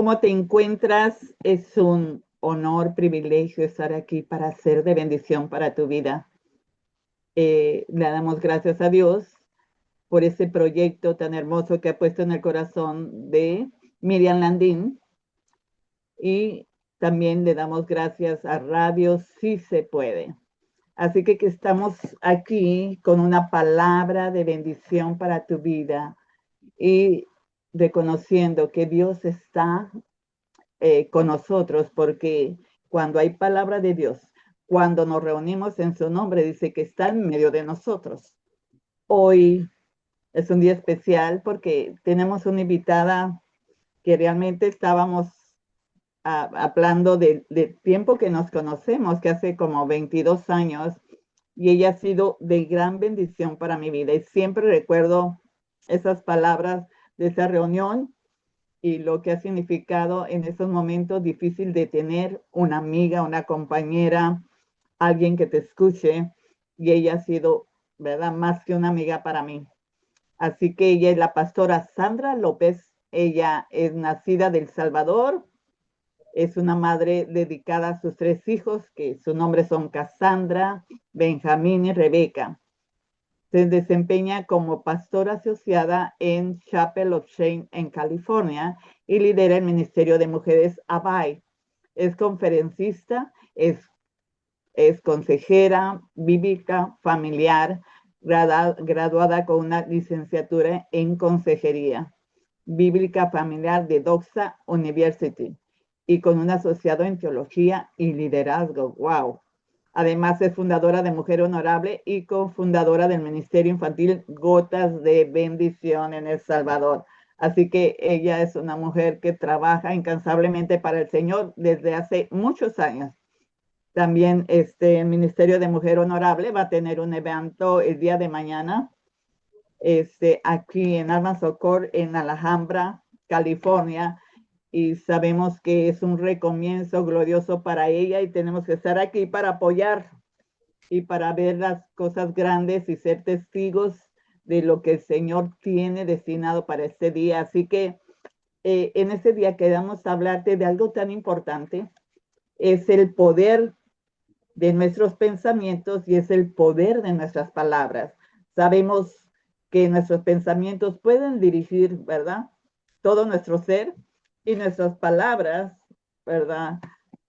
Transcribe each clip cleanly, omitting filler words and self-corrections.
¿Cómo te encuentras? Es un honor, privilegio estar aquí para ser de bendición para tu vida. Le damos gracias a Dios por ese proyecto tan hermoso que ha puesto en el corazón de Miriam Landín y también le damos gracias a Radio Sí Se Puede. Así que estamos aquí con una palabra de bendición para tu vida y reconociendo que Dios está con nosotros, porque cuando hay palabra de Dios, cuando nos reunimos en su nombre, dice que está en medio de nosotros. Hoy es un día especial porque tenemos una invitada que realmente estábamos hablando del tiempo que nos conocemos, que hace como 22 años, y ella ha sido de gran bendición para mi vida. Y siempre recuerdo esas palabras de esa reunión y lo que ha significado en esos momentos difíciles de tener una amiga, una compañera, alguien que te escuche. Y ella ha sido, ¿verdad?, más que una amiga para mí. Así que ella es la pastora Sandra López. Ella es nacida del Salvador. Es una madre dedicada a sus tres hijos, que su nombre son Cassandra, Benjamín y Rebeca. Se desempeña como pastora asociada en Chapel of Shame en California y lidera el Ministerio de Mujeres Abai. Es conferencista, es consejera bíblica familiar, graduada con una licenciatura en consejería bíblica familiar de Doxa University y con un asociado en teología y liderazgo. ¡Wow! Además, es fundadora de Mujer Honorable y cofundadora del Ministerio Infantil Gotas de Bendición en El Salvador. Así que ella es una mujer que trabaja incansablemente para el Señor desde hace muchos años. También el Ministerio de Mujer Honorable va a tener un evento el día de mañana aquí en Alma Socor, en Alhambra, California, y sabemos que es un recomienzo glorioso para ella y tenemos que estar aquí para apoyar y para ver las cosas grandes y ser testigos de lo que el Señor tiene destinado para este día. Así que en este día queremos hablarte de algo tan importante, es el poder de nuestros pensamientos y es el poder de nuestras palabras. Sabemos que nuestros pensamientos pueden dirigir, ¿verdad? Todo nuestro ser y nuestras palabras, ¿verdad?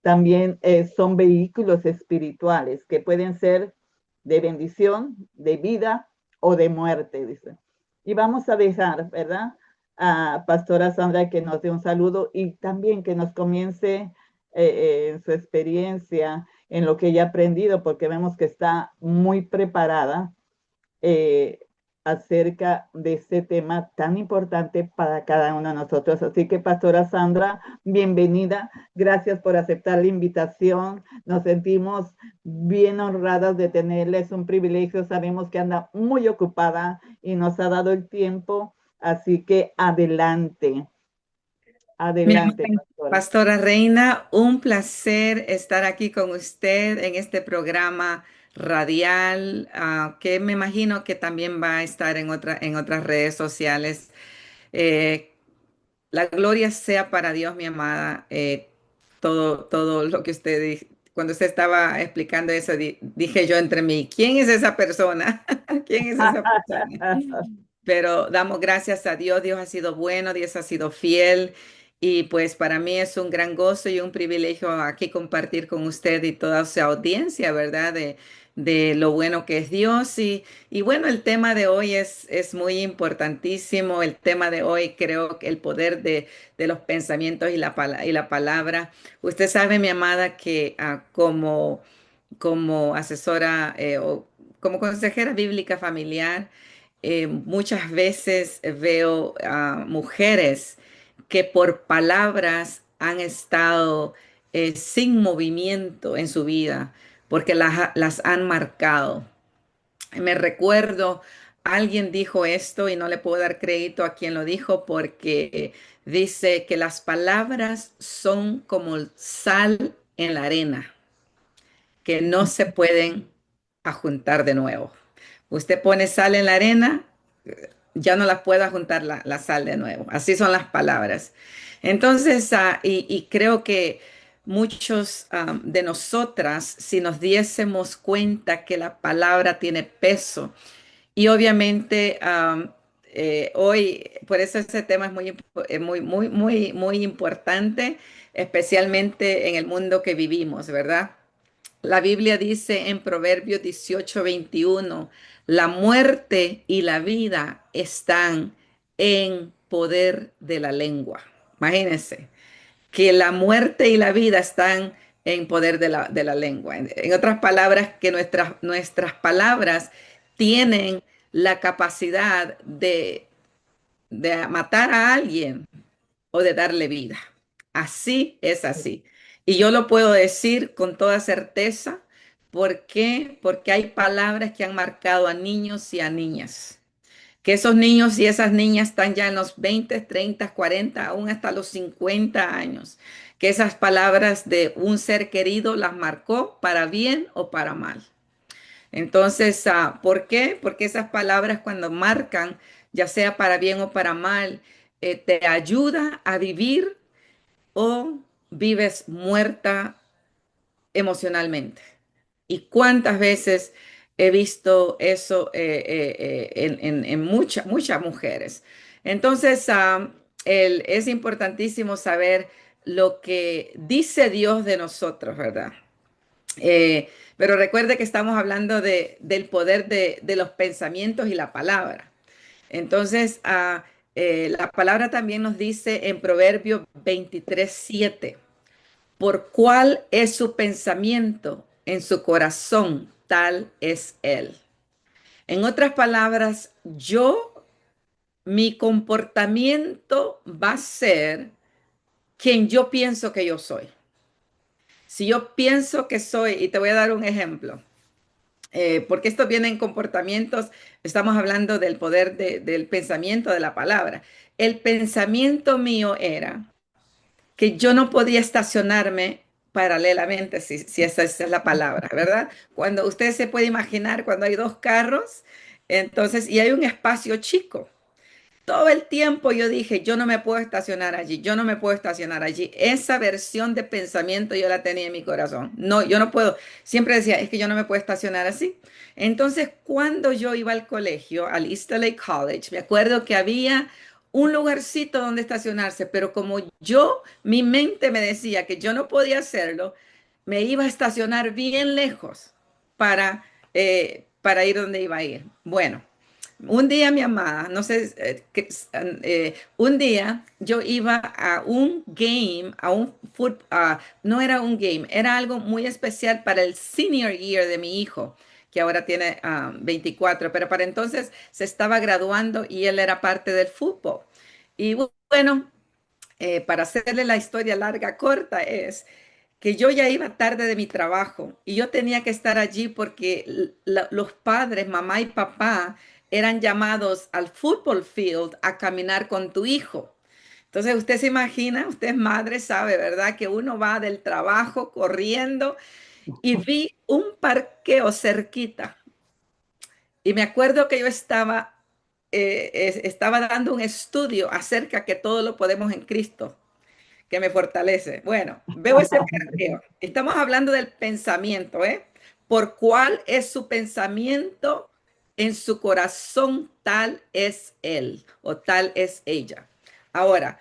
También son vehículos espirituales que pueden ser de bendición, de vida o de muerte, dice. Y vamos a dejar, ¿verdad? A Pastora Sandra que nos dé un saludo y también que nos comience en su experiencia, en lo que ella ha aprendido, porque vemos que está muy preparada eh, acerca de este tema tan importante para cada uno de nosotros. Así que, Pastora Sandra, bienvenida. Gracias por aceptar la invitación. Nos sentimos bien honradas de tenerla. Es un privilegio. Sabemos que anda muy ocupada y nos ha dado el tiempo. Así que adelante, Mi adelante, amada Pastora. Pastora Reina, un placer estar aquí con usted en este programa radial, que me imagino que también va a estar en otras redes sociales. Eh, la gloria sea para Dios, mi amada. Todo lo que usted dijo. Cuando usted estaba explicando eso, dije yo entre mí, ¿quién es esa persona? ¿Quién es esa persona? Pero damos gracias a Dios, Dios ha sido bueno, Dios ha sido fiel y pues para mí es un gran gozo y un privilegio aquí compartir con usted y toda su audiencia, ¿verdad? De lo bueno que es Dios y bueno, el tema de hoy es muy importantísimo, el tema de hoy creo que el poder de los pensamientos y y la palabra. Usted sabe, mi amada, que como asesora o como consejera bíblica familiar, muchas veces veo a mujeres que por palabras han estado sin movimiento en su vida porque las han marcado. Me recuerdo, alguien dijo esto y no le puedo dar crédito a quien lo dijo porque dice que las palabras son como sal en la arena, que no se pueden ajuntar de nuevo. Usted pone sal en la arena, ya no las pueda juntar la sal de nuevo. Así son las palabras. Entonces, y creo que muchos de nosotras, si nos diésemos cuenta que la palabra tiene peso, y obviamente hoy, por eso ese tema es muy importante, especialmente en el mundo que vivimos, ¿verdad? La Biblia dice en Proverbios 18:21, la muerte y la vida están en poder de la lengua. Imagínense que la muerte y la vida están en poder de la lengua. En otras palabras, que nuestras palabras tienen la capacidad de matar a alguien o de darle vida. Así es así. Y yo lo puedo decir con toda certeza. ¿Por qué? Porque hay palabras que han marcado a niños y a niñas. Que esos niños y esas niñas están ya en los 20, 30, 40, aún hasta los 50 años. Que esas palabras de un ser querido las marcó para bien o para mal. Entonces, ¿por qué? Porque esas palabras cuando marcan, ya sea para bien o para mal, te ayuda a vivir o vives muerta emocionalmente. ¿Y cuántas veces he visto eso en muchas mujeres? Entonces, es importantísimo saber lo que dice Dios de nosotros, ¿verdad? Pero recuerde que estamos hablando del poder de los pensamientos y la palabra. Entonces, la palabra también nos dice en Proverbio 23:7, por cuál es su pensamiento en su corazón, tal es él. En otras palabras, mi comportamiento va a ser quien yo pienso que yo soy. Si yo pienso que soy, y te voy a dar un ejemplo, porque esto viene en comportamientos, estamos hablando del poder del pensamiento de la palabra. El pensamiento mío era que yo no podía estacionarme paralelamente, si esa es la palabra, ¿verdad? Cuando usted se puede imaginar, cuando hay dos carros, entonces, y hay un espacio chico. Todo el tiempo yo dije, yo no me puedo estacionar allí, yo no me puedo estacionar allí. Esa versión de pensamiento yo la tenía en mi corazón. No, yo no puedo. Siempre decía, es que yo no me puedo estacionar así. Entonces, cuando yo iba al colegio, al East LA College, me acuerdo que había un lugarcito donde estacionarse, pero como mi mente me decía que yo no podía hacerlo, me iba a estacionar bien lejos para ir donde iba a ir. Bueno. Un día, mi amada, no sé, un día yo iba a un game, no era un game, era algo muy especial para el senior year de mi hijo, que ahora tiene 24, pero para entonces se estaba graduando y él era parte del fútbol. Y bueno, para hacerle la historia larga, corta, es que yo ya iba tarde de mi trabajo y yo tenía que estar allí porque los padres, mamá y papá, eran llamados al football field a caminar con tu hijo. Entonces usted se imagina, usted es madre, sabe, ¿verdad? Que uno va del trabajo corriendo y vi un parqueo cerquita. Y me acuerdo que yo estaba dando un estudio acerca que todo lo podemos en Cristo que me fortalece. Bueno, veo ese parqueo. Estamos hablando del pensamiento, ¿eh? Por cuál es su pensamiento en su corazón, tal es él o tal es ella. Ahora,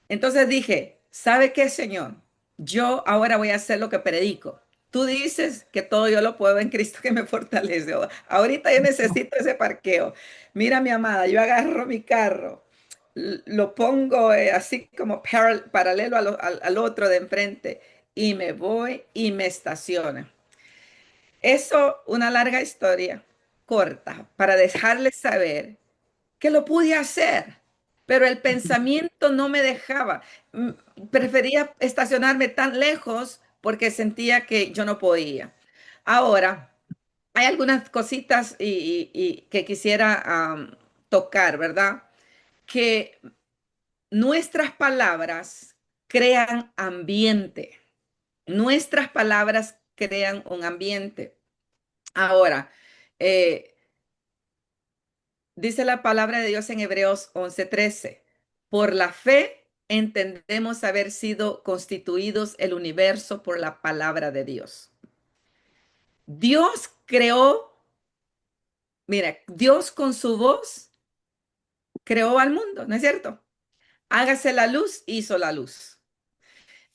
entonces dije, ¿sabe qué, Señor? Yo ahora voy a hacer lo que predico. Tú dices que todo yo lo puedo en Cristo que me fortalece. Ahorita yo necesito ese parqueo. Mira, mi amada, yo agarro mi carro, lo pongo así como paralelo al otro de enfrente y me voy y me estaciono. Eso, una larga historia corta para dejarles saber que lo pude hacer, pero el pensamiento no me dejaba. Mm, Prefería estacionarme tan lejos porque sentía que yo no podía. Ahora, hay algunas cositas y que quisiera tocar, ¿verdad? Que nuestras palabras crean ambiente. Nuestras palabras crean un ambiente. Ahora, eh, Dice la palabra de Dios en Hebreos 11:13. Por la fe entendemos haber sido constituidos el universo por la palabra de Dios. Dios creó, mira, Dios con su voz creó al mundo, ¿no es cierto? Hágase la luz, hizo la luz.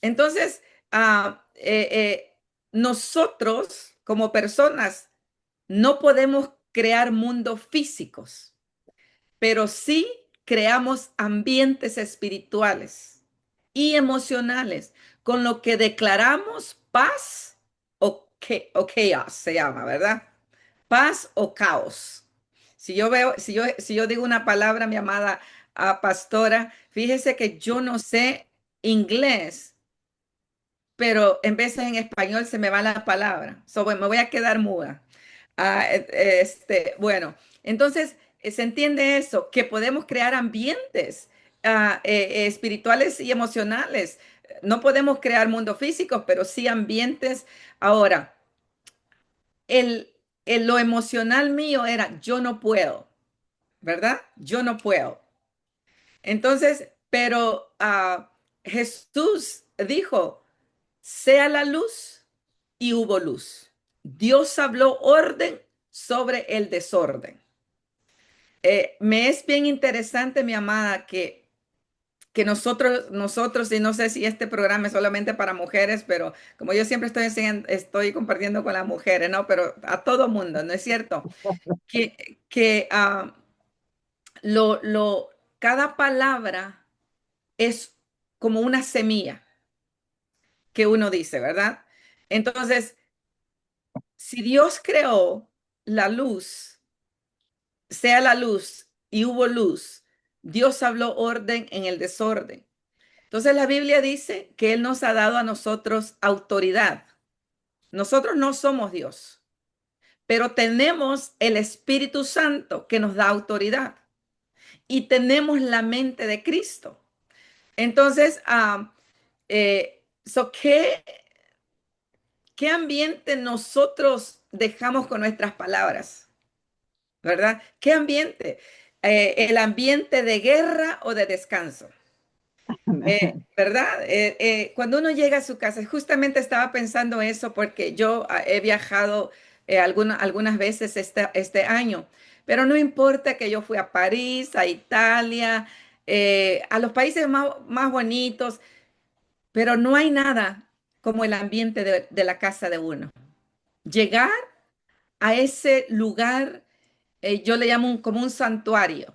Entonces, nosotros como personas no podemos crear mundos físicos, pero sí creamos ambientes espirituales y emocionales, con lo que declaramos paz o chaos, se llama, ¿verdad? Paz o caos. Si yo digo una palabra, mi amada pastora, fíjese que yo no sé inglés, pero en veces en español se me va la palabra. Bueno, me voy a quedar muda. Bueno, entonces se entiende eso, que podemos crear ambientes espirituales y emocionales. No podemos crear mundos físicos, pero sí ambientes. Ahora, el, lo emocional mío era yo no puedo, ¿verdad? Yo no puedo. Entonces, pero Jesús dijo, sea la luz y hubo luz. Dios habló orden sobre el desorden. Me es bien interesante, mi amada, que nosotros, y no sé si este programa es solamente para mujeres, pero como yo siempre estoy compartiendo con las mujeres, ¿no? Pero a todo mundo, ¿no es cierto? Que lo, lo, cada palabra es como una semilla que uno dice, ¿verdad? Entonces, si Dios creó la luz, sea la luz y hubo luz, Dios habló orden en el desorden. Entonces la Biblia dice que Él nos ha dado a nosotros autoridad. Nosotros no somos Dios, pero tenemos el Espíritu Santo que nos da autoridad y tenemos la mente de Cristo. Entonces, ¿qué ambiente nosotros dejamos con nuestras palabras? ¿Verdad? ¿Qué ambiente? ¿El ambiente de guerra o de descanso? ¿Verdad? Cuando uno llega a su casa, justamente estaba pensando eso porque yo he viajado algunas veces este año, pero no importa que yo fui a París, a Italia, a los países más bonitos, pero no hay nada como el ambiente de la casa de uno. Llegar a ese lugar, yo le llamo como un santuario.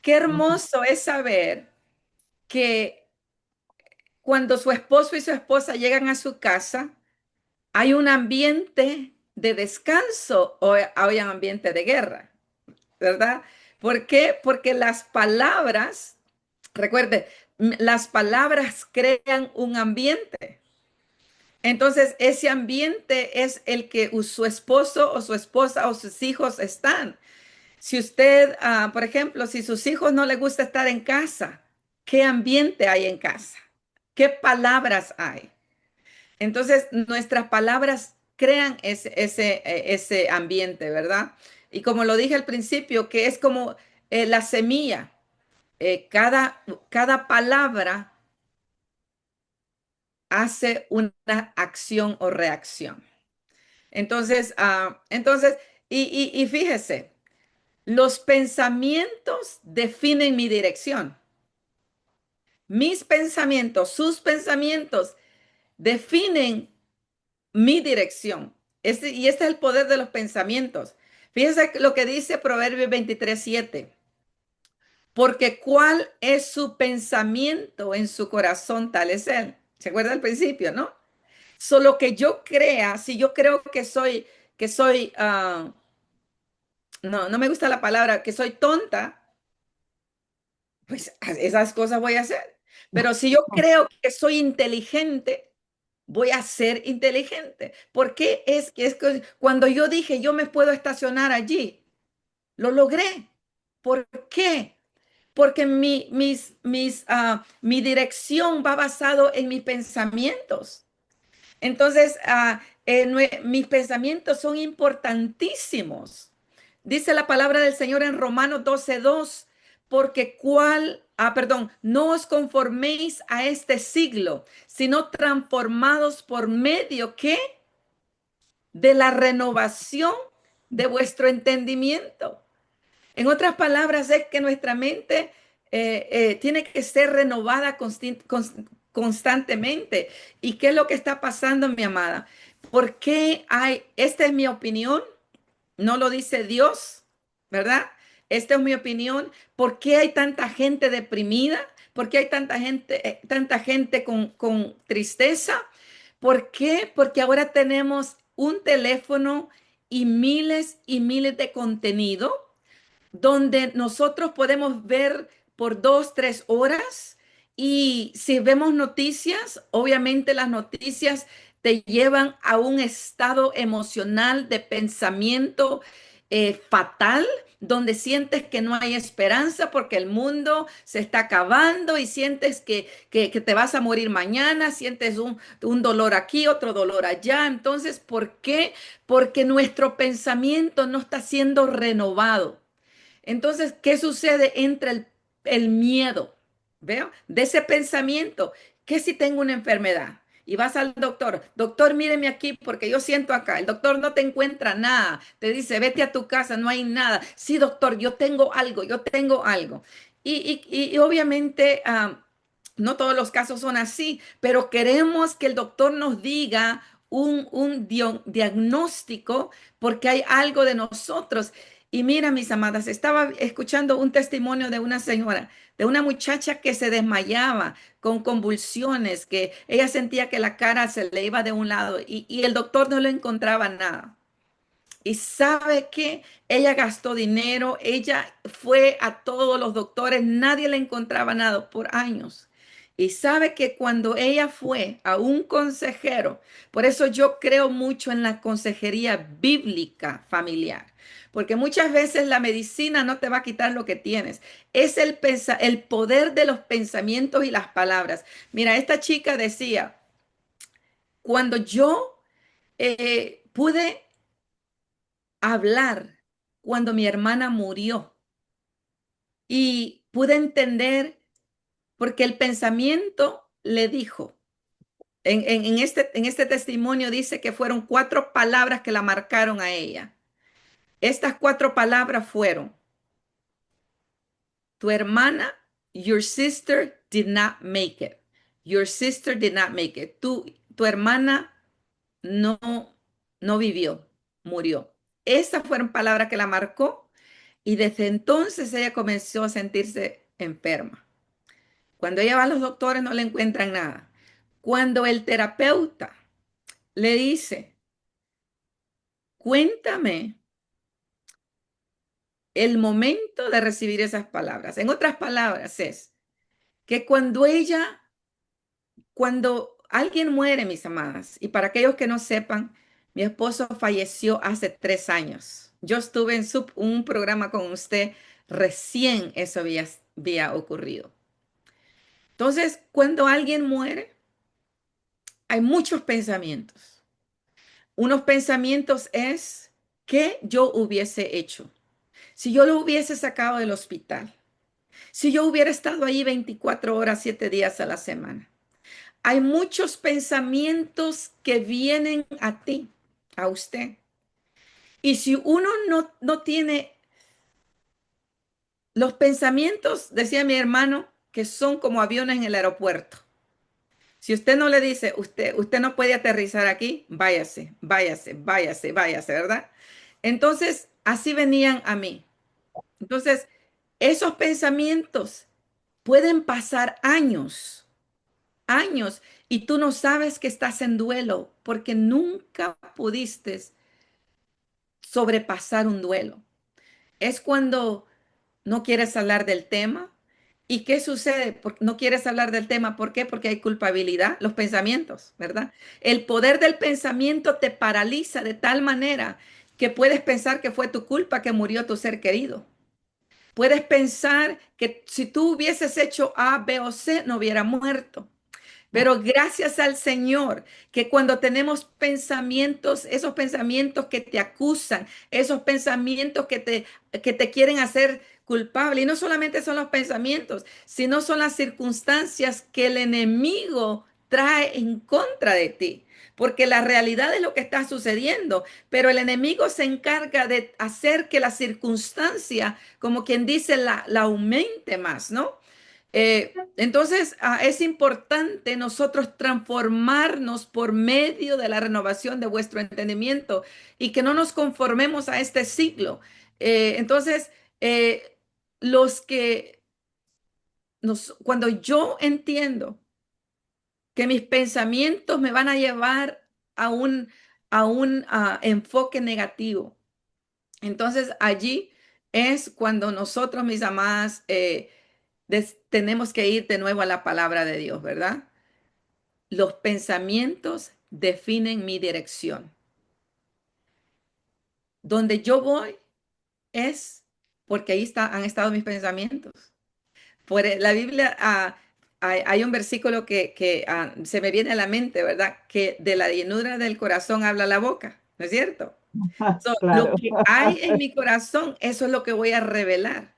Qué hermoso es saber que cuando su esposo y su esposa llegan a su casa, hay un ambiente de descanso o hay un ambiente de guerra, ¿verdad? ¿Por qué? Porque las palabras, recuerde, las palabras crean un ambiente. Entonces, ese ambiente es el que su esposo o su esposa o sus hijos están. Si usted, por ejemplo, si sus hijos no les gusta estar en casa, ¿qué ambiente hay en casa? ¿Qué palabras hay? Entonces, nuestras palabras crean ese ambiente, ¿verdad? Y como lo dije al principio, que es como la semilla, cada palabra hace una acción o reacción. Entonces, y fíjese, los pensamientos definen mi dirección. Mis pensamientos, sus pensamientos definen mi dirección. Y este es el poder de los pensamientos. Fíjense lo que dice Proverbios 23:7. Porque cuál es su pensamiento en su corazón, tal es él. ¿Se acuerda al principio, no? Solo que yo crea, si yo creo que soy, no me gusta la palabra, que soy tonta, pues esas cosas voy a hacer. Pero si yo creo que soy inteligente, voy a ser inteligente. ¿Por qué? Es que cuando yo dije yo me puedo estacionar allí, lo logré. ¿Por qué? Porque mi dirección va basado en mis pensamientos. Entonces, mis pensamientos son importantísimos. Dice la palabra del Señor en Romanos 12:2, porque no os conforméis a este siglo, sino transformados por medio, ¿qué? De la renovación de vuestro entendimiento. En otras palabras, es que nuestra mente tiene que ser renovada constantemente. ¿Y qué es lo que está pasando, mi amada? ¿Por qué esta es mi opinión? No lo dice Dios, ¿verdad? Esta es mi opinión. ¿Por qué hay tanta gente deprimida? ¿Por qué hay tanta gente con tristeza? ¿Por qué? Porque ahora tenemos un teléfono y miles de contenido donde nosotros podemos ver por 2, 3 horas, y si vemos noticias, obviamente las noticias te llevan a un estado emocional de pensamiento fatal, donde sientes que no hay esperanza porque el mundo se está acabando y sientes que te vas a morir mañana, sientes un dolor aquí, otro dolor allá. Entonces, ¿por qué? Porque nuestro pensamiento no está siendo renovado. Entonces, ¿qué sucede entre el miedo, ¿veo? De ese pensamiento? ¿Qué si tengo una enfermedad? Y vas al doctor, doctor, míreme aquí porque yo siento acá. El doctor no te encuentra nada. Te dice, vete a tu casa, no hay nada. Sí, doctor, yo tengo algo, yo tengo algo. Y obviamente no todos los casos son así, pero queremos que el doctor nos diga un diagnóstico porque hay algo de nosotros. Y mira, mis amadas, estaba escuchando un testimonio de una señora, de una muchacha que se desmayaba con convulsiones, que ella sentía que la cara se le iba de un lado y el doctor no le encontraba nada. Y sabe que ella gastó dinero, ella fue a todos los doctores, nadie le encontraba nada por años. Y sabe que cuando ella fue a un consejero, por eso yo creo mucho en la consejería bíblica familiar, porque muchas veces la medicina no te va a quitar lo que tienes, es el poder de los pensamientos y las palabras. Mira, esta chica decía, cuando yo pude hablar cuando mi hermana murió y pude entender porque el pensamiento le dijo, en este testimonio dice que fueron 4 palabras que la marcaron a ella. Estas 4 palabras fueron, tu hermana, your sister did not make it. Your sister did not make it. Tu hermana no, no vivió, murió. Esas fueron palabras que la marcó. Y desde entonces ella comenzó a sentirse enferma. Cuando ella va a los doctores no le encuentran nada. Cuando el terapeuta le dice, cuéntame el momento de recibir esas palabras. En otras palabras es que cuando alguien muere, mis amadas, y para aquellos que no sepan, mi esposo falleció hace 3 años. Yo estuve en un programa con usted, recién eso había ocurrido. Entonces, cuando alguien muere, hay muchos pensamientos. Unos pensamientos es, ¿qué yo hubiese hecho? Si yo lo hubiese sacado del hospital, si yo hubiera estado ahí 24 horas, 7 días a la semana. Hay muchos pensamientos que vienen a ti, a usted. Y si uno no tiene los pensamientos, decía mi hermano, que son como aviones en el aeropuerto. Si usted no le dice, usted no puede aterrizar aquí, váyase, váyase, váyase, váyase, ¿verdad? Entonces, así venían a mí. Entonces, esos pensamientos pueden pasar años, años, y tú no sabes que estás en duelo porque nunca pudiste sobrepasar un duelo. Es cuando no quieres hablar del tema. ¿Y qué sucede? No quieres hablar del tema. ¿Por qué? Porque hay culpabilidad, los pensamientos, ¿verdad? El poder del pensamiento te paraliza de tal manera que puedes pensar que fue tu culpa que murió tu ser querido. Puedes pensar que si tú hubieses hecho A, B o C, no hubiera muerto. Pero gracias al Señor, que cuando tenemos pensamientos, esos pensamientos que te acusan, esos pensamientos que te quieren hacer culpable, y no solamente son los pensamientos, sino son las circunstancias que el enemigo trae en contra de ti. Porque la realidad es lo que está sucediendo, pero el enemigo se encarga de hacer que la circunstancia, como quien dice, la aumente más, ¿no? Entonces, es importante nosotros transformarnos por medio de la renovación de vuestro entendimiento y que no nos conformemos a este siglo. Entonces, eh, los que cuando yo entiendo que mis pensamientos me van a llevar a un enfoque negativo, entonces allí es cuando nosotros, mis amadas, tenemos que ir de nuevo a la palabra de Dios, ¿verdad? Los pensamientos definen mi dirección. Donde yo voy es porque han estado mis pensamientos. La Biblia, hay un versículo que se me viene a la mente, ¿verdad? Que de la llenura del corazón habla la boca, ¿no es cierto? Lo Claro. que hay en mi corazón, eso es lo que voy a revelar.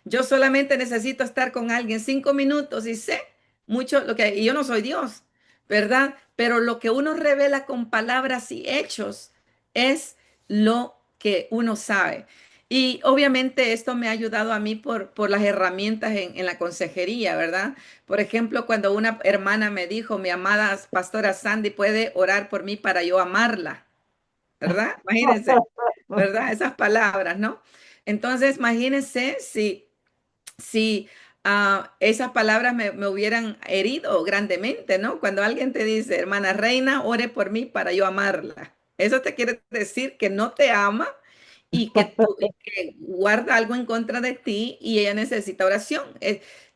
Yo solamente necesito estar con alguien 5 minutos y sé mucho y yo no soy Dios, ¿verdad? Pero lo que uno revela con palabras y hechos es lo que uno sabe. Y obviamente esto me ha ayudado a mí por las herramientas en la consejería, ¿verdad? Por ejemplo, cuando una hermana me dijo, mi amada pastora Sandy puede orar por mí para yo amarla, ¿verdad? Imagínense, ¿verdad? Esas palabras, ¿no? Entonces, imagínense si esas palabras me hubieran herido grandemente, ¿no? Cuando alguien te dice, hermana Reina, ore por mí para yo amarla. Eso te quiere decir que no te ama y que guarda algo en contra de ti y ella necesita oración.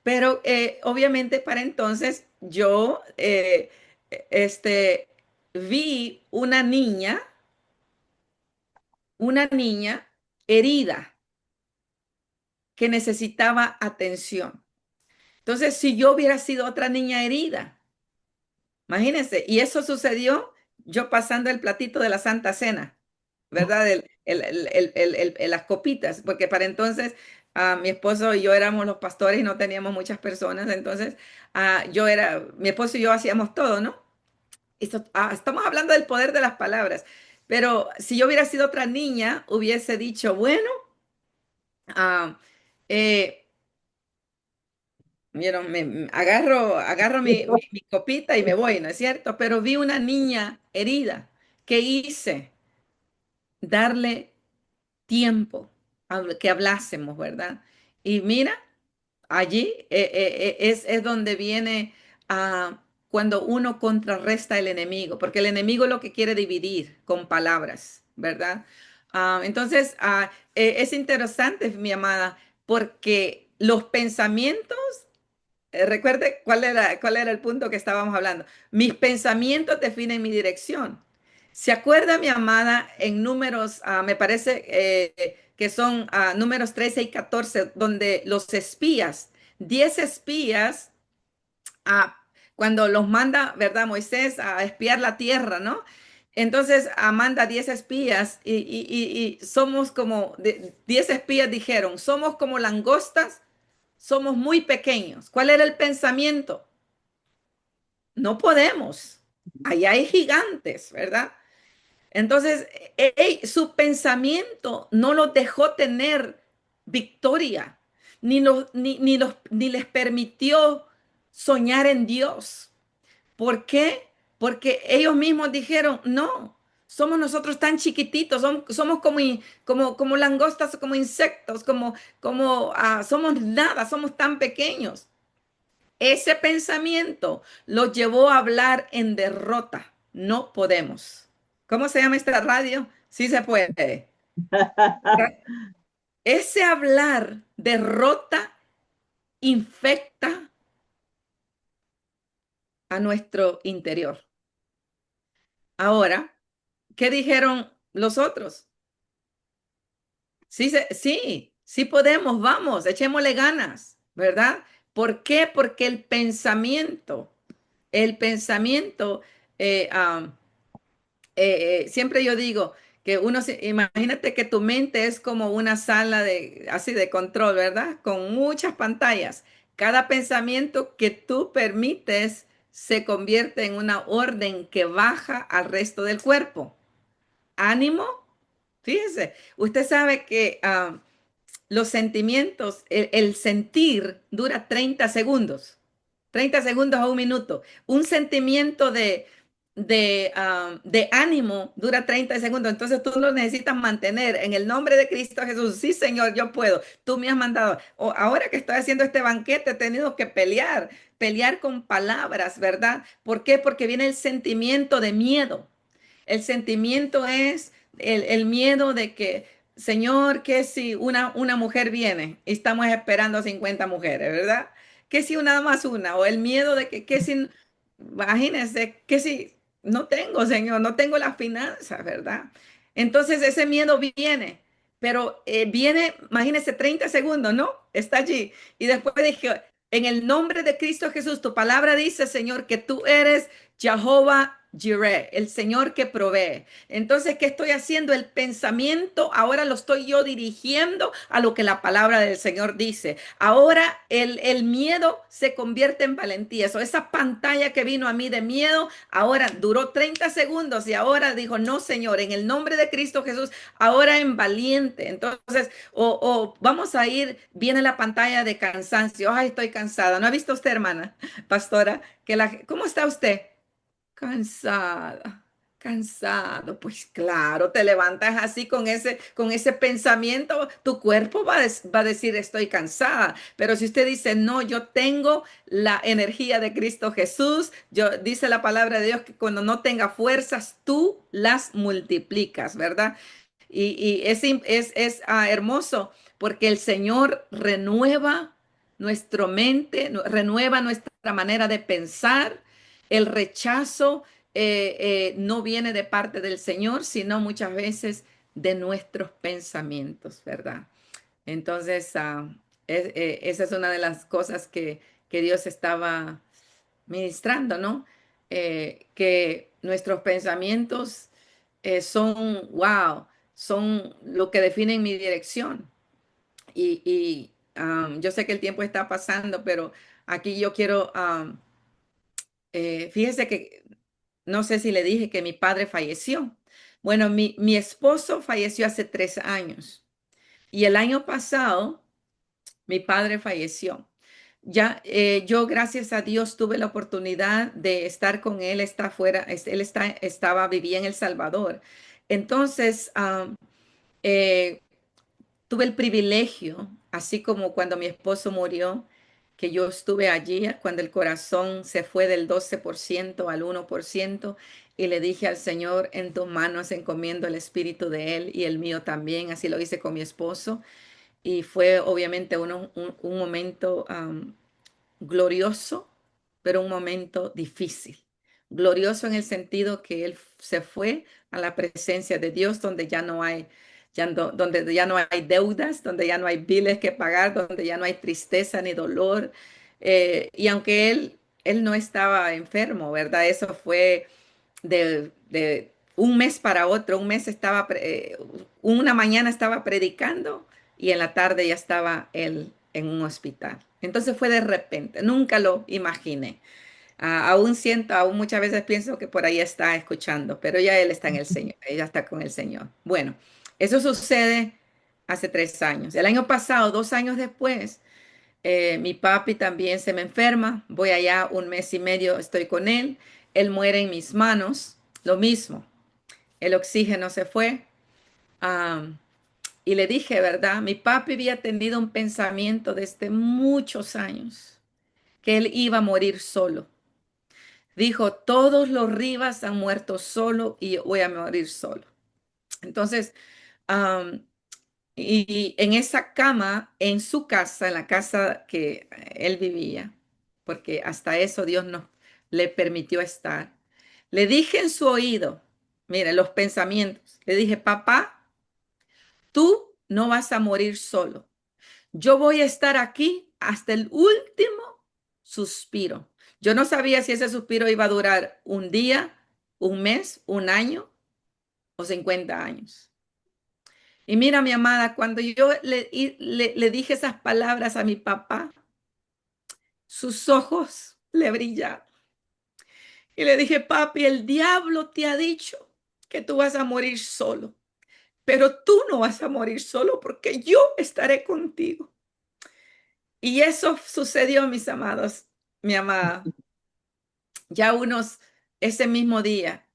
Pero obviamente para entonces yo vi una niña herida que necesitaba atención. Entonces, si yo hubiera sido otra niña herida, imagínense, y eso sucedió yo pasando el platito de la Santa Cena, ¿verdad? Las copitas, porque para entonces mi esposo y yo éramos los pastores y no teníamos muchas personas, entonces mi esposo y yo hacíamos todo, ¿no? Estamos hablando del poder de las palabras, pero si yo hubiera sido otra niña, hubiese dicho, bueno, ah, eh, vieron, agarro mi copita y me voy, ¿no es cierto? Pero vi una niña herida. ¿Qué hice? Darle tiempo a que hablásemos, ¿verdad? Y mira, allí es donde viene cuando uno contrarresta el enemigo, porque el enemigo lo que quiere dividir con palabras, ¿verdad? Entonces, es interesante, mi amada, porque los pensamientos recuerde cuál era el punto que estábamos hablando. Mis pensamientos definen mi dirección. ¿Se acuerda, mi amada, en números, me parece que son números 13 y 14, donde los espías, 10 espías, ah, cuando los manda, ¿verdad? Moisés a espiar la tierra, ¿no? Entonces manda 10 espías y somos como, 10 espías dijeron, somos como langostas, somos muy pequeños. ¿Cuál era el pensamiento? No podemos. Allá hay gigantes, ¿verdad? Entonces, su pensamiento no los dejó tener victoria, ni les permitió soñar en Dios. ¿Por qué? Porque ellos mismos dijeron, no, somos nosotros tan chiquititos, somos como langostas, como insectos, somos nada, somos tan pequeños. Ese pensamiento los llevó a hablar en derrota. No podemos. ¿Cómo se llama esta radio? Sí se puede. Ese hablar derrota infecta a nuestro interior. Ahora, ¿qué dijeron los otros? Sí podemos, vamos, echémosle ganas, ¿verdad? ¿Por qué? Porque el pensamiento. el pensamiento, eh, um, siempre yo digo que imagínate que tu mente es como una sala de, así de control, ¿verdad? Con muchas pantallas. Cada pensamiento que tú permites se convierte en una orden que baja al resto del cuerpo. Ánimo, fíjese, usted sabe que los sentimientos, el sentir dura 30 segundos, 30 segundos a un minuto. Un sentimiento de ánimo dura 30 segundos, entonces tú lo necesitas mantener en el nombre de Cristo Jesús. Sí, Señor, yo puedo. Tú me has mandado. Ahora que estoy haciendo este banquete, he tenido que pelear con palabras, ¿verdad? ¿Por qué? Porque viene el sentimiento de miedo. El sentimiento es el miedo de que, Señor, que si una mujer viene y estamos esperando 50 mujeres, ¿verdad? Que si nada más una, o el miedo de que si, imagínense, que si no tengo, Señor, no tengo las finanzas, ¿verdad? Entonces ese miedo viene, pero viene, imagínense, 30 segundos, ¿no? Está allí. Y después dije, en el nombre de Cristo Jesús, tu palabra dice, Señor, que tú eres Jehová Jireh, el Señor que provee. Entonces, ¿qué estoy haciendo? El pensamiento ahora lo estoy yo dirigiendo a lo que la palabra del Señor dice. Ahora el miedo se convierte en valentía. Esa pantalla que vino a mí de miedo, ahora duró 30 segundos y ahora dijo, no, Señor, en el nombre de Cristo Jesús, ahora en valiente. Entonces, o vamos a ir, viene la pantalla de cansancio. Ay, estoy cansada. ¿No ha visto usted, hermana, pastora? ¿Cómo está usted? Cansada, cansado. Pues claro, te levantas así con ese pensamiento, tu cuerpo va a decir estoy cansada. Pero si usted dice, no, yo tengo la energía de Cristo Jesús, dice la palabra de Dios que cuando no tenga fuerzas, tú las multiplicas, ¿verdad? Y es hermoso porque el Señor renueva nuestra mente, renueva nuestra manera de pensar. El rechazo no viene de parte del Señor, sino muchas veces de nuestros pensamientos, ¿verdad? Entonces, esa es una de las cosas que Dios estaba ministrando, ¿no? Que nuestros pensamientos son lo que definen mi dirección. Yo sé que el tiempo está pasando, pero aquí yo quiero, fíjese que no sé si le dije que mi padre falleció. Bueno, mi esposo falleció hace 3 años y el año pasado mi padre falleció. Ya, yo, gracias a Dios, tuve la oportunidad de estar con él, está afuera, vivía en El Salvador. Entonces, eh, tuve el privilegio, así como cuando mi esposo murió, que yo estuve allí cuando el corazón se fue del 12% al 1% y le dije al Señor, en tus manos encomiendo el espíritu de él y el mío también, así lo hice con mi esposo y fue obviamente un momento glorioso, pero un momento difícil. Glorioso en el sentido que él se fue a la presencia de Dios donde ya no hay, donde ya no hay deudas, donde ya no hay biles que pagar, donde ya no hay tristeza ni dolor. Y aunque él no estaba enfermo, ¿verdad? Eso fue de un mes para otro. Una mañana estaba predicando y en la tarde ya estaba él en un hospital. Entonces fue de repente, nunca lo imaginé. Aún muchas veces pienso que por ahí está escuchando, pero ya él está en el Señor, ella está con el Señor. Bueno, eso sucede hace 3 años. El año pasado, 2 años después, mi papi también se me enferma, voy allá un mes y medio, estoy con él, él muere en mis manos, lo mismo, el oxígeno se fue. am, y le dije, ¿verdad? Mi papi había tenido un pensamiento desde muchos años que él iba a morir solo. Dijo, todos los Rivas han muerto solo y yo voy a morir solo. Entonces, am, y en esa cama, en su casa, en la casa que él vivía, porque hasta eso Dios nos le permitió estar, le dije en su oído, mire, los pensamientos, le dije, papá, tú no vas a morir solo. Yo voy a estar aquí hasta el último suspiro. Yo no sabía si ese suspiro iba a durar un día, un mes, un año o 50 años. Y mira, mi amada, cuando yo le dije esas palabras a mi papá, sus ojos le brillaron. Y le dije, papi, el diablo te ha dicho que tú vas a morir solo, pero tú no vas a morir solo porque yo estaré contigo. Y eso sucedió, mis amados, mi amada. Ya ese mismo día,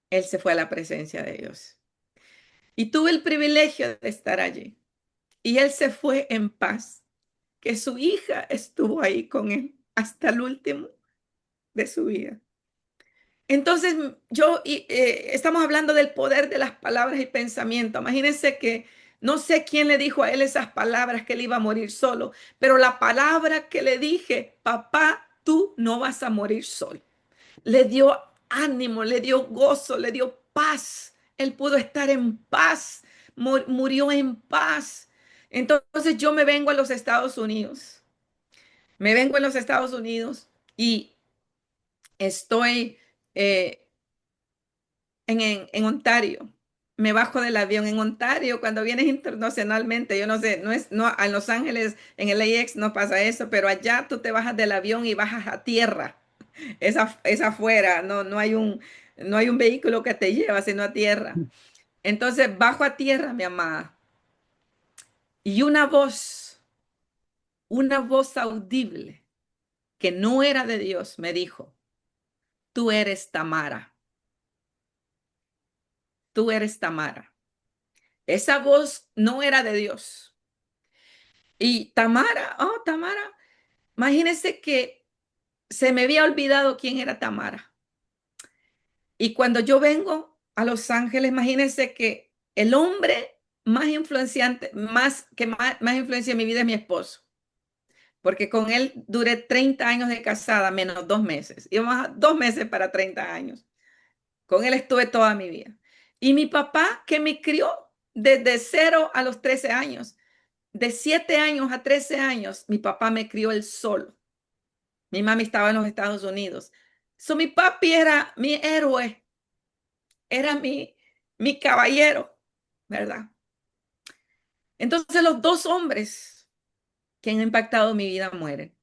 él se fue a la presencia de Dios. Y tuve el privilegio de estar allí. Y él se fue en paz, que su hija estuvo ahí con él hasta el último de su vida. Entonces, estamos hablando del poder de las palabras y pensamiento. Imagínense que no sé quién le dijo a él esas palabras que él iba a morir solo, pero la palabra que le dije, papá, tú no vas a morir solo, le dio ánimo, le dio gozo, le dio paz. Él pudo estar en paz, murió en paz. Entonces yo me vengo a los Estados Unidos, me vengo a los Estados Unidos y estoy eh, en Ontario. Me bajo del avión en Ontario cuando vienes internacionalmente. Yo no sé, no, en Los Ángeles, en el LAX no pasa eso, pero allá tú te bajas del avión y bajas a tierra. Es afuera, no hay un vehículo que te lleva, sino a tierra. Entonces bajo a tierra, mi amada, y una voz audible que no era de Dios, me dijo, tú eres Tamara, tú eres Tamara. Esa voz no era de Dios. Y Tamara, oh, Tamara, imagínense que se me había olvidado quién era Tamara. Y cuando yo vengo a Los Ángeles, imagínense que el hombre más influenciante, más influencia en mi vida es mi esposo, porque con él duré 30 años de casada, menos 2 meses. Íbamos a 2 meses para 30 años. Con él estuve toda mi vida. Y mi papá, que me crió desde 0 a los 13 años, de 7 años a 13 años, mi papá me crió él solo. Mi mami estaba en los Estados Unidos. Mi papi era mi héroe, era mi caballero, ¿verdad? Entonces los dos hombres que han impactado mi vida mueren.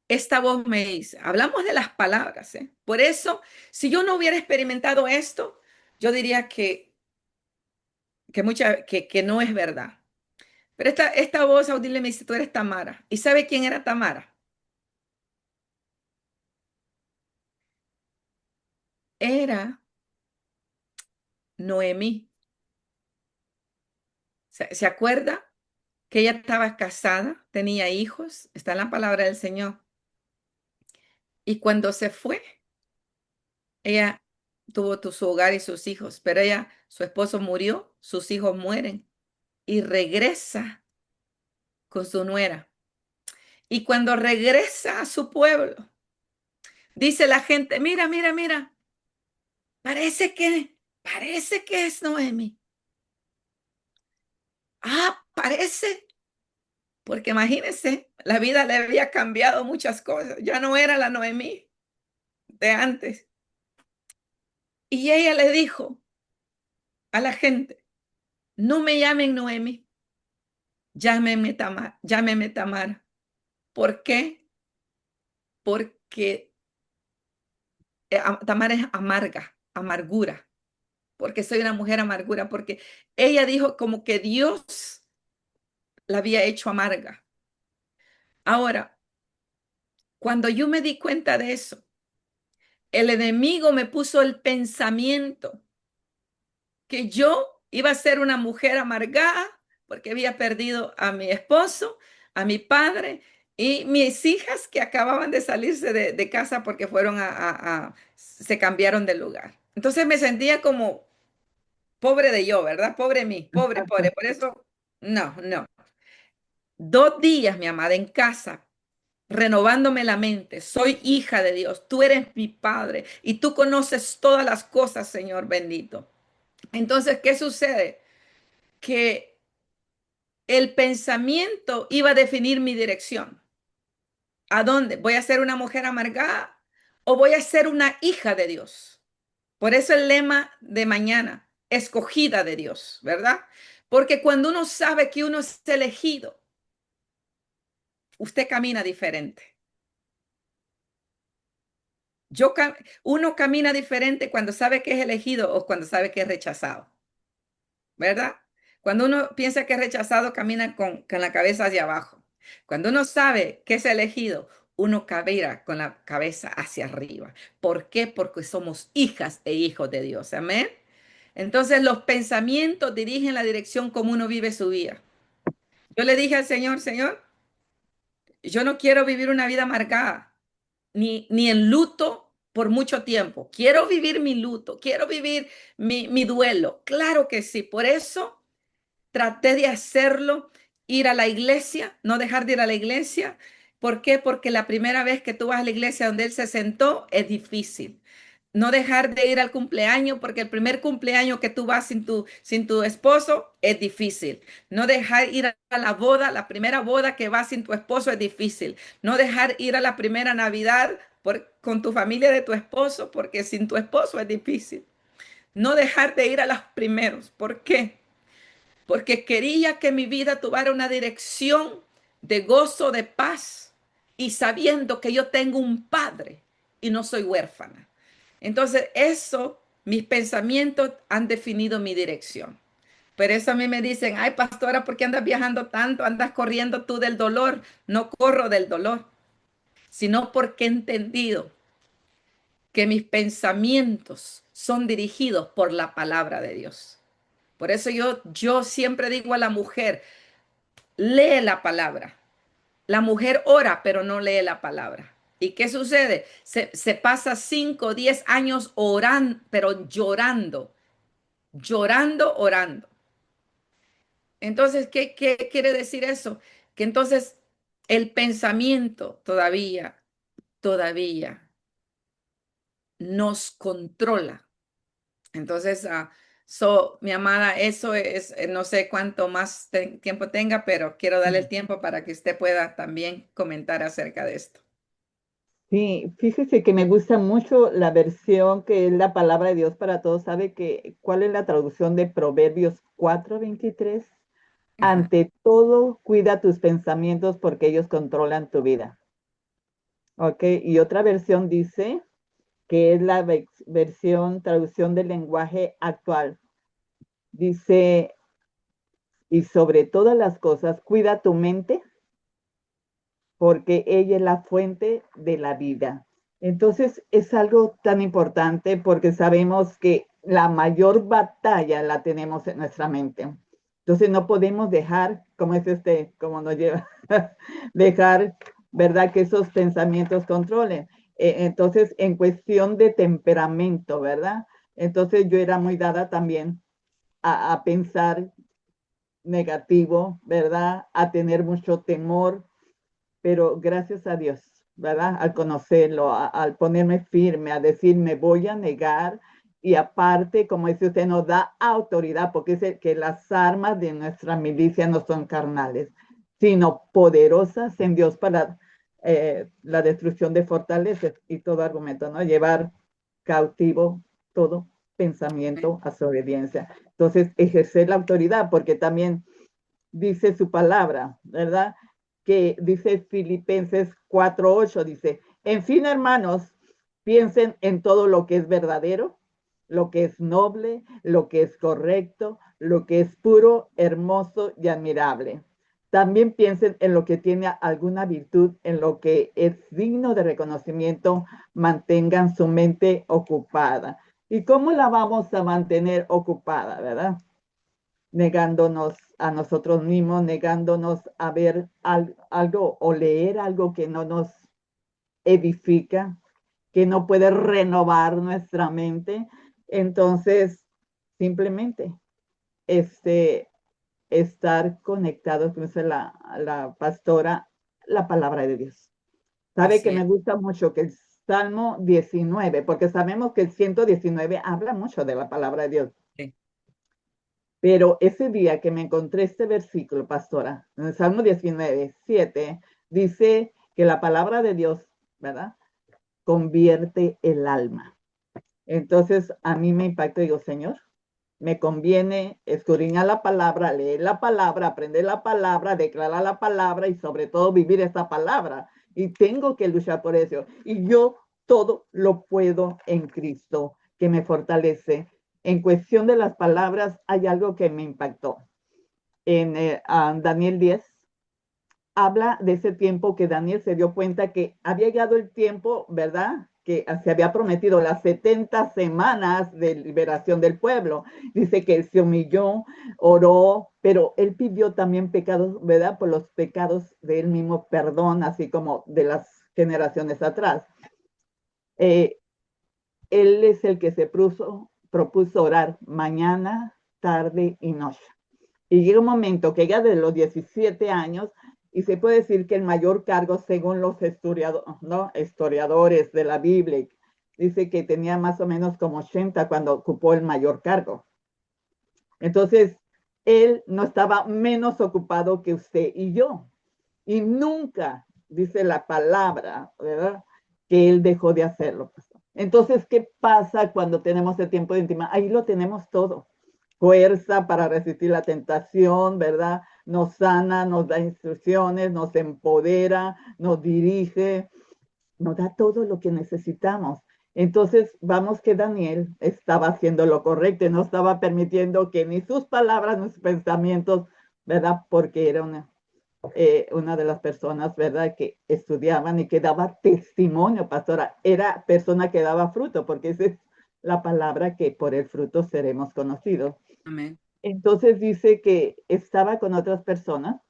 Esta voz me dice, hablamos de las palabras, ¿eh? Por eso, si yo no hubiera experimentado esto, yo diría que no es verdad. Pero esta voz audible me dice, tú eres Tamara. ¿Y sabe quién era Tamara? Era Noemí. ¿Se acuerda que ella estaba casada, tenía hijos? Está en la palabra del Señor. Y cuando se fue, ella tuvo su hogar y sus hijos, pero su esposo murió, sus hijos mueren y regresa con su nuera. Y cuando regresa a su pueblo, dice la gente, mira, mira, mira, parece que es Noemi. Ah, parece, porque imagínense, la vida le había cambiado muchas cosas, ya no era la Noemí de antes. Y ella le dijo a la gente, no me llamen Noemi, llámeme Tamara. ¿Por qué? Porque Tamara es amargura, porque soy una mujer amargura, porque ella dijo como que Dios la había hecho amarga. Ahora, cuando yo me di cuenta de eso, el enemigo me puso el pensamiento que yo iba a ser una mujer amargada porque había perdido a mi esposo, a mi padre y mis hijas que acababan de salirse de casa porque se cambiaron de lugar. Entonces me sentía como pobre de yo, ¿verdad? Pobre mí, pobre, pobre. Por eso, no, no. 2 días, mi amada, en casa, renovándome la mente. Soy hija de Dios, tú eres mi padre y tú conoces todas las cosas, Señor bendito. Entonces, ¿qué sucede? Que el pensamiento iba a definir mi dirección. ¿A dónde? ¿Voy a ser una mujer amargada o voy a ser una hija de Dios? Por eso el lema de mañana, escogida de Dios, ¿verdad? Porque cuando uno sabe que uno es elegido, usted camina diferente. Yo, uno camina diferente cuando sabe que es elegido o cuando sabe que es rechazado, ¿verdad? Cuando uno piensa que es rechazado, camina con la cabeza hacia abajo. Cuando uno sabe que es elegido, uno camina con la cabeza hacia arriba. ¿Por qué? Porque somos hijas e hijos de Dios. Amén. Entonces los pensamientos dirigen la dirección como uno vive su vida. Yo le dije al Señor, Señor, yo no quiero vivir una vida amargada, ni en luto por mucho tiempo. Quiero vivir mi luto, quiero vivir mi duelo. Claro que sí. Por eso traté de hacerlo, ir a la iglesia, no dejar de ir a la iglesia. ¿Por qué? Porque la primera vez que tú vas a la iglesia donde él se sentó es difícil. No dejar de ir al cumpleaños, porque el primer cumpleaños que tú vas sin tu esposo es difícil. No dejar ir a la boda, la primera boda que vas sin tu esposo es difícil. No dejar ir a la primera Navidad con tu familia de tu esposo, porque sin tu esposo es difícil. No dejar de ir a los primeros. ¿Por qué? Porque quería que mi vida tuviera una dirección de gozo, de paz y sabiendo que yo tengo un padre y no soy huérfana. Entonces, eso, mis pensamientos han definido mi dirección. Por eso a mí me dicen, ay, pastora, ¿por qué andas viajando tanto? Andas corriendo tú del dolor. No corro del dolor, sino porque he entendido que mis pensamientos son dirigidos por la palabra de Dios. Por eso yo siempre digo a la mujer, lee la palabra. La mujer ora, pero no lee la palabra. ¿Y qué sucede? Se pasa 5, o 10 años orando, pero llorando, llorando, orando. Entonces, ¿qué quiere decir eso? Que entonces el pensamiento todavía nos controla. Entonces, mi amada, eso es, no sé cuánto más tiempo tenga, pero quiero darle el tiempo para que usted pueda también comentar acerca de esto. Sí, fíjese que me gusta mucho la versión que es la palabra de Dios para todos. ¿Sabe que cuál es la traducción de Proverbios 4:23? Ajá. Ante todo, cuida tus pensamientos porque ellos controlan tu vida. ¿Ok? Y otra versión dice que es la versión, traducción del lenguaje actual. Dice, y sobre todas las cosas, cuida tu mente porque ella es la fuente de la vida. Entonces es algo tan importante porque sabemos que la mayor batalla la tenemos en nuestra mente. Entonces no podemos dejar, como es como nos lleva, dejar, ¿verdad? Que esos pensamientos controlen. Entonces, en cuestión de temperamento, ¿verdad? Entonces yo era muy dada también a pensar negativo, ¿verdad? A tener mucho temor, pero gracias a Dios, ¿verdad? Al conocerlo, al ponerme firme, a decir, me voy a negar. Y aparte, como dice usted, nos da autoridad, porque dice que las armas de nuestra milicia no son carnales, sino poderosas en Dios para la destrucción de fortalezas y todo argumento, ¿no? Llevar cautivo todo pensamiento a su obediencia. Entonces, ejercer la autoridad, porque también dice su palabra, ¿verdad? Que dice Filipenses 4:8, dice, en fin, hermanos, piensen en todo lo que es verdadero, lo que es noble, lo que es correcto, lo que es puro, hermoso y admirable. También piensen en lo que tiene alguna virtud, en lo que es digno de reconocimiento, mantengan su mente ocupada. ¿Y cómo la vamos a mantener ocupada, verdad? Negándonos a nosotros mismos, negándonos a ver algo o leer algo que no nos edifica, que no puede renovar nuestra mente. Entonces, simplemente estar conectados, como dice la pastora, la palabra de Dios. Sabe que Así me es. gusta mucho que el Salmo 19, porque sabemos que el 119 habla mucho de la palabra de Dios. Sí. Pero ese día que me encontré este versículo, pastora, en el Salmo 19:7, dice que la palabra de Dios, ¿verdad? Convierte el alma. Entonces a mí me impactó, digo, Señor, me conviene escudriñar la palabra, leer la palabra, aprender la palabra, declarar la palabra y sobre todo vivir esta palabra. Y tengo que luchar por eso. Y yo todo lo puedo en Cristo, que me fortalece. En cuestión de las palabras, hay algo que me impactó. En Daniel 10, habla de ese tiempo que Daniel se dio cuenta que había llegado el tiempo, ¿verdad? Que se había prometido las 70 semanas de liberación del pueblo. Dice que él se humilló, oró, pero él pidió también pecados, ¿verdad? Por los pecados de él mismo, perdón, así como de las generaciones atrás. Eh, Él es el que se propuso orar mañana, tarde y noche. Y llega un momento que ya de los 17 años, y se puede decir que el mayor cargo, según los historiadores de la Biblia, dice que tenía más o menos como 80 cuando ocupó el mayor cargo. Entonces, él no estaba menos ocupado que usted y yo. Y nunca, dice la palabra, ¿verdad? Que él dejó de hacerlo. Entonces, ¿qué pasa cuando tenemos el tiempo de intimidad? Ahí lo tenemos todo. Fuerza para resistir la tentación, ¿verdad? Nos sana, nos da instrucciones, nos empodera, nos dirige, nos da todo lo que necesitamos. Entonces, vamos que Daniel estaba haciendo lo correcto y no estaba permitiendo que ni sus palabras ni sus pensamientos, ¿verdad? Porque era una de las personas, ¿verdad? Que estudiaban y que daba testimonio, pastora. Era persona que daba fruto, porque esa es la palabra que por el fruto seremos conocidos. Amén. Entonces dice que estaba con otras personas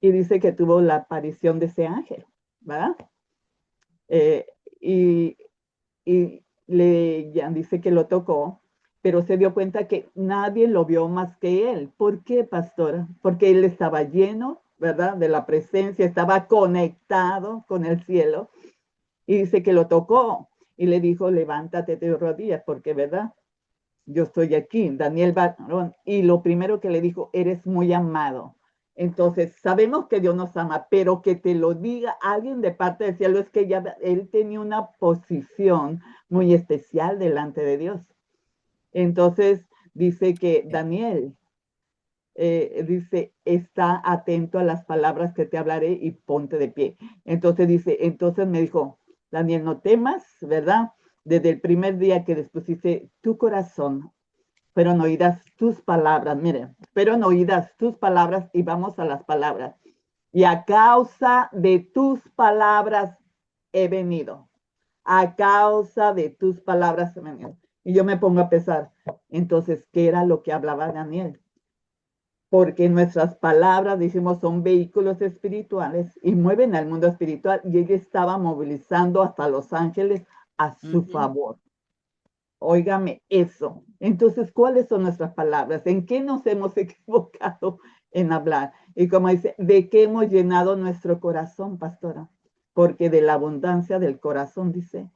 y dice que tuvo la aparición de ese ángel, ¿verdad? Eh, y, ya dice que lo tocó, pero se dio cuenta que nadie lo vio más que él. ¿Por qué, pastora? Porque él estaba lleno, ¿verdad? De la presencia, estaba conectado con el cielo. Y dice que lo tocó y le dijo, levántate de rodillas, porque, ¿verdad? Yo estoy aquí, Daniel Barón. Y lo primero que le dijo, eres muy amado. Entonces, sabemos que Dios nos ama, pero que te lo diga alguien de parte del cielo es que ya él tenía una posición muy especial delante de Dios. Entonces, dice que Daniel, dice, está atento a las palabras que te hablaré y ponte de pie. Entonces dice, entonces me dijo, Daniel, no temas, ¿verdad? Desde el primer día que dispusiste tu corazón, fueron oídas tus palabras, mire, fueron oídas tus palabras y vamos a las palabras. Y a causa de tus palabras he venido. A causa de tus palabras he venido. Y yo me pongo a pensar, entonces, ¿qué era lo que hablaba Daniel? Porque nuestras palabras, decimos, son vehículos espirituales y mueven al mundo espiritual y ella estaba movilizando hasta los ángeles a su favor. Óigame eso. Entonces, ¿cuáles son nuestras palabras? ¿En qué nos hemos equivocado en hablar? Y como dice, ¿de qué hemos llenado nuestro corazón, pastora? Porque de la abundancia del corazón, dice,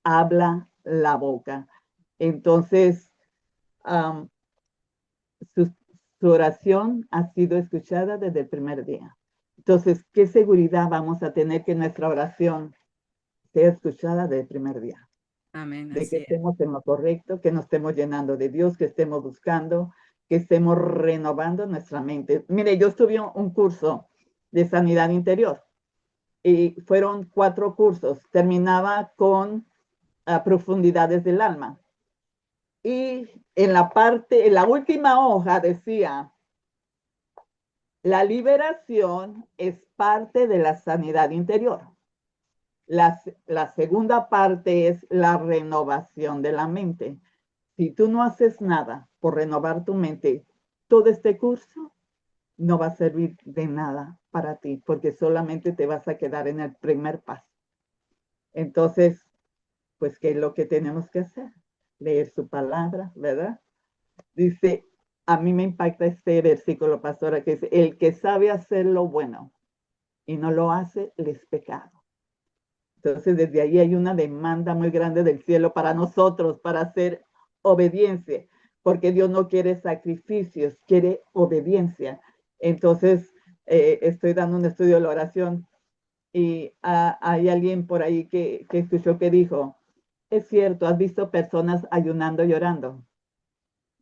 habla la boca. Entonces, um, su, su oración ha sido escuchada desde el primer día. Entonces, ¿qué seguridad vamos a tener que nuestra oración sea escuchada desde el primer día? Amén, De que así es. estemos en lo correcto, que nos estemos llenando de Dios, que estemos buscando, que estemos renovando nuestra mente. Mire, yo estuve un curso de sanidad interior y fueron 4 cursos. Terminaba con profundidades del alma. Y en la última hoja decía, la liberación es parte de la sanidad interior. La segunda parte es la renovación de la mente. Si tú no haces nada por renovar tu mente, todo este curso no va a servir de nada para ti, porque solamente te vas a quedar en el primer paso. Entonces, pues, ¿qué es lo que tenemos que hacer? Leer su palabra, ¿verdad? Dice, a mí me impacta este versículo, pastora, que dice, el que sabe hacer lo bueno y no lo hace, le es pecado. Entonces, desde ahí hay una demanda muy grande del cielo para nosotros, para hacer obediencia, porque Dios no quiere sacrificios, quiere obediencia. Entonces, estoy dando un estudio de la oración Y hay alguien por ahí que escuchó que dijo, es cierto, has visto personas ayunando y orando,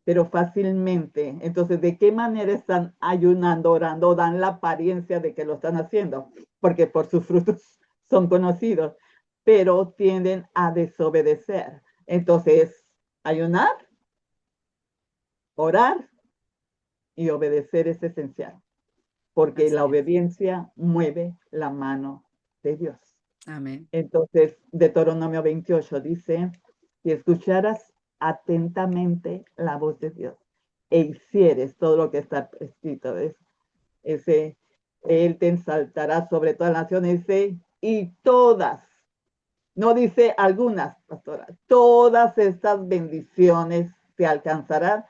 pero fácilmente. Entonces, ¿de qué manera están ayunando, orando? Dan la apariencia de que lo están haciendo, porque por sus frutos son conocidos, pero tienden a desobedecer. Entonces, ayunar, orar y obedecer es esencial, porque la Así es. obediencia mueve la mano de Dios. Amén. Entonces, Deuteronomio 28 dice, si escucharas atentamente la voz de Dios e hicieres todo lo que está escrito, ¿ves? Ese, Él te ensaltará sobre todas las naciones, dice, y todas, no dice algunas, pastora, todas estas bendiciones te alcanzarán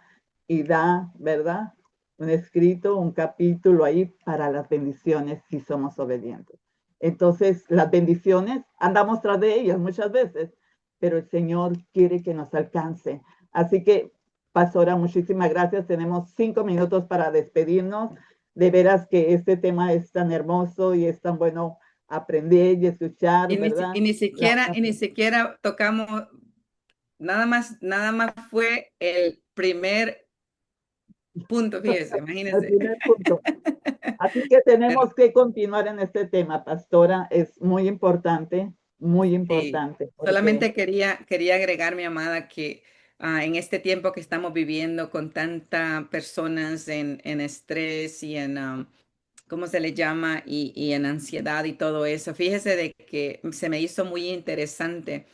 y da, ¿verdad? Un escrito, un capítulo ahí para las bendiciones si somos obedientes. Entonces, las bendiciones, andamos tras de ellas muchas veces, pero el Señor quiere que nos alcance. Así que, pastora, muchísimas gracias. Tenemos 5 minutos para despedirnos. De veras que este tema es tan hermoso y es tan bueno aprender y escuchar, ¿verdad? Y ni siquiera tocamos, nada más fue el primer punto, fíjese, El imagínense. primer punto. Así que Pero tenemos que continuar en este tema, pastora. Es muy sí, importante, porque solamente quería agregar, mi amada, que en este tiempo que estamos viviendo con tantas personas en estrés y en, ¿cómo se le llama? Y en ansiedad y todo eso, fíjese de que se me hizo muy interesante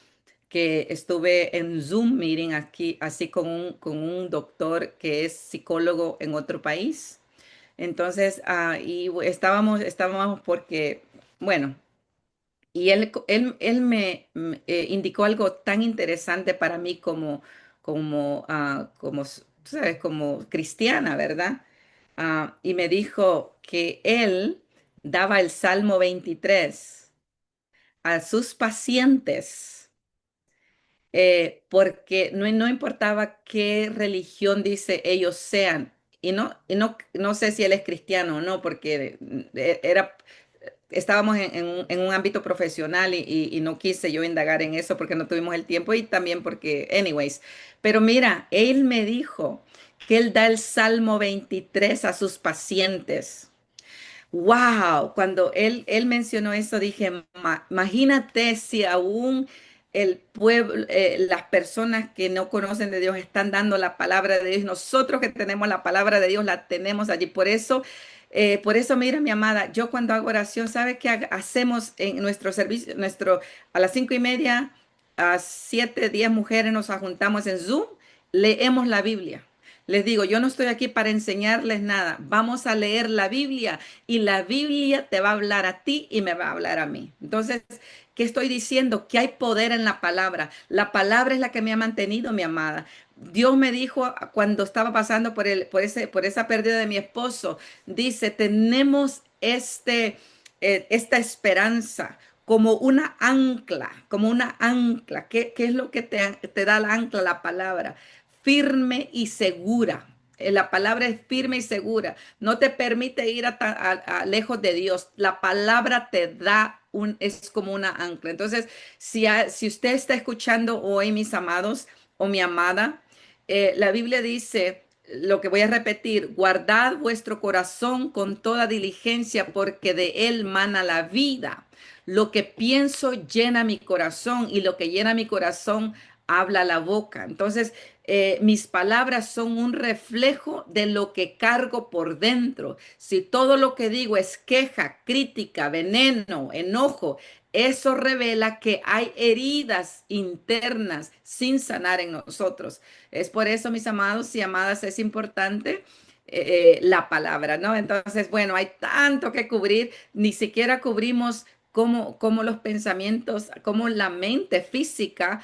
que estuve en Zoom meeting aquí, así con un doctor que es psicólogo en otro país. Entonces, estábamos porque, bueno, y él me indicó algo tan interesante para mí tú sabes, como cristiana, ¿verdad? Y me dijo que él daba el Salmo 23 a sus pacientes, porque no importaba qué religión dice ellos sean, no sé si él es cristiano o no, porque estábamos en un ámbito profesional y no quise yo indagar en eso porque no tuvimos el tiempo y también porque, anyways, pero mira, él me dijo que él da el Salmo 23 a sus pacientes. Wow, cuando él mencionó eso, dije, Imagínate si aún el pueblo, las personas que no conocen de Dios están dando la palabra de Dios. Nosotros que tenemos la palabra de Dios, la tenemos allí. Por eso, mira, mi amada, yo cuando hago oración, ¿sabe qué hacemos en nuestro servicio? A las 5:30, a 7, 10 mujeres nos juntamos en Zoom, leemos la Biblia. Les digo, yo no estoy aquí para enseñarles nada. Vamos a leer la Biblia y la Biblia te va a hablar a ti y me va a hablar a mí. Entonces, ¿qué estoy diciendo? Que hay poder en la palabra. La palabra es la que me ha mantenido, mi amada. Dios me dijo cuando estaba pasando por esa pérdida de mi esposo, dice, tenemos esta esperanza como una ancla. ¿Qué es lo que te da la ancla? La palabra, firme y segura. La palabra es firme y segura. No te permite ir lejos de Dios. La palabra te da es como una ancla. Entonces, si usted está escuchando hoy, mis amados o mi amada, la Biblia dice, lo que voy a repetir, guardad vuestro corazón con toda diligencia porque de él mana la vida. Lo que pienso llena mi corazón y lo que llena mi corazón habla la boca. Entonces, mis palabras son un reflejo de lo que cargo por dentro. Si todo lo que digo es queja, crítica, veneno, enojo, eso revela que hay heridas internas sin sanar en nosotros. Es por eso, mis amados y amadas, es importante la palabra, ¿no? Entonces, bueno, hay tanto que cubrir, ni siquiera cubrimos cómo los pensamientos, cómo la mente física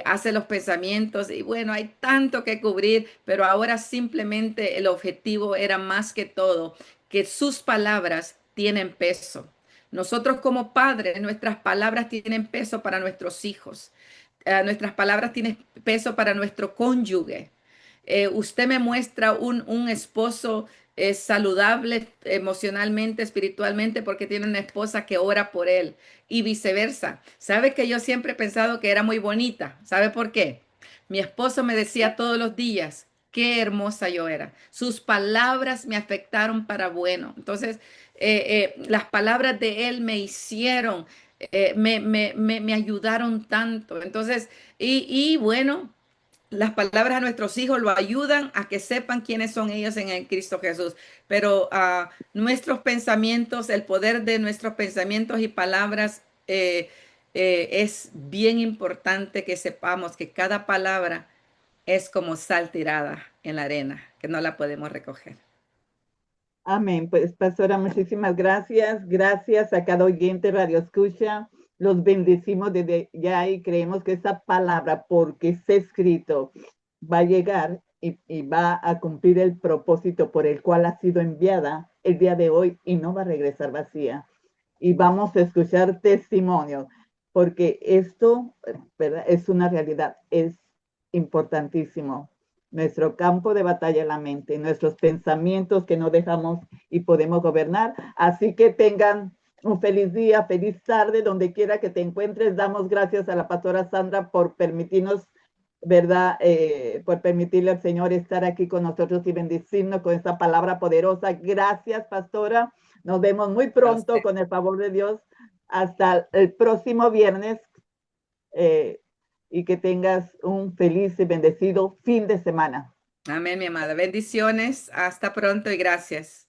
hace los pensamientos y bueno, hay tanto que cubrir, pero ahora simplemente el objetivo era más que todo que sus palabras tienen peso. Nosotros como padres, nuestras palabras tienen peso para nuestros hijos. Nuestras palabras tienen peso para nuestro cónyuge. Usted me muestra un esposo es saludable emocionalmente, espiritualmente, porque tiene una esposa que ora por él y viceversa. ¿Sabe que yo siempre he pensado que era muy bonita? ¿Sabe por qué? Mi esposo me decía todos los días qué hermosa yo era. Sus palabras me afectaron para bueno. Entonces, las palabras de él me hicieron, me ayudaron tanto. Entonces, bueno. Las palabras a nuestros hijos lo ayudan a que sepan quiénes son ellos en el Cristo Jesús. Pero nuestros pensamientos, el poder de nuestros pensamientos y palabras es bien importante que sepamos que cada palabra es como sal tirada en la arena, que no la podemos recoger. Amén. Pues, pastora, muchísimas gracias. Gracias a cada oyente Radio Escucha. Los bendecimos desde ya y creemos que esa palabra, porque está escrito, va a llegar y va a cumplir el propósito por el cual ha sido enviada el día de hoy y no va a regresar vacía. Y vamos a escuchar testimonio, porque esto, ¿verdad? Es una realidad, es importantísimo. Nuestro campo de batalla es la mente, nuestros pensamientos que no dejamos y podemos gobernar. Así que tengan un feliz día, feliz tarde, donde quiera que te encuentres. Damos gracias a la pastora Sandra por permitirnos, ¿verdad? Por permitirle al Señor estar aquí con nosotros y bendecirnos con esta palabra poderosa. Gracias, pastora. Nos vemos muy A pronto usted. con el favor de Dios. Hasta el próximo viernes. Eh, y que tengas un feliz y bendecido fin de semana. Amén, mi amada. Bendiciones. Hasta pronto y gracias.